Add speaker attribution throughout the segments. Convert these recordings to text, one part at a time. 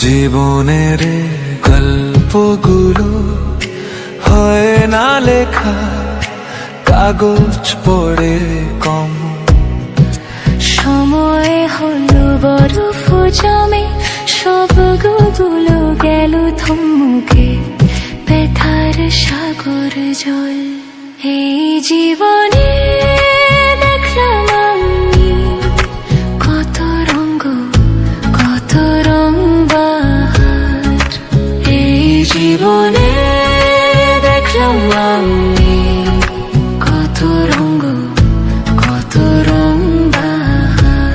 Speaker 1: জীবনের গল্পগুলো হয় না লেখা, কাগজ পড়ে কম।
Speaker 2: সময় হলো বরফ জমে, সব গুলো গেল থমকে, ব্যথার সাগর জল। এই জীবনে দেখলাম আমি কত রঙ্গ, কত রং বাহার। এই জীবনে দেখলাম আমি কত রঙ্গ, কত রং বাহার।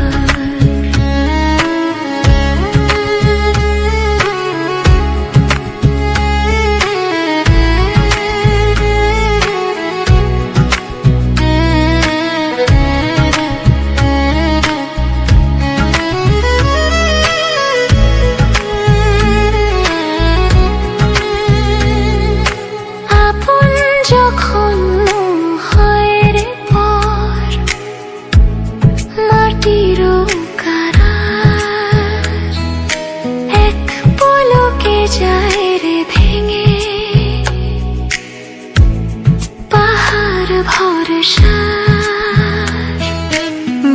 Speaker 2: আপন যখন হয় রে পর, মাটির কারার, এক পলকে যায় রে ভেঙে, পাহাড় ভরসা।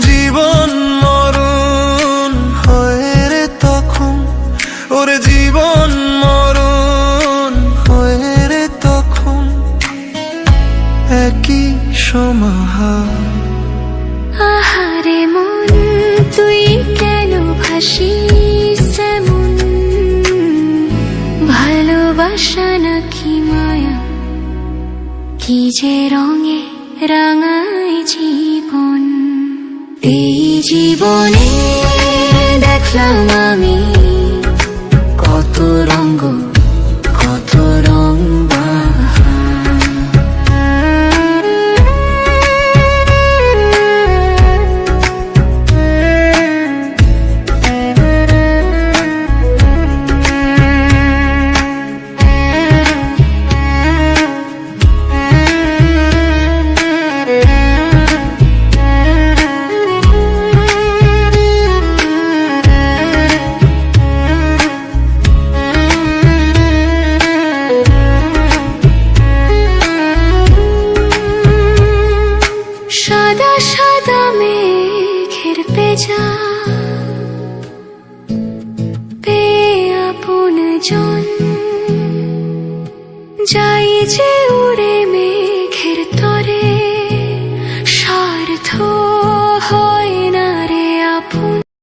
Speaker 1: জীবন মরণ হয় রে তখন, ওরে জীবন মরণ হয় রে তখন, একই সমাহার।
Speaker 2: আহারে মন, তুই কেন ভাসিস এমন? ভালোবাসা নাকি মায়া, কি যে রঙে রাঙায় জীবন। এই জীবনে দেখলাম আমি কত রঙ্গ, কত রং বাহার। সাদা সাদা মেঘের পেঁজা, পেয়ে আপন জন, যাই যে উড়ে মেঘের তরে, স্বার্থ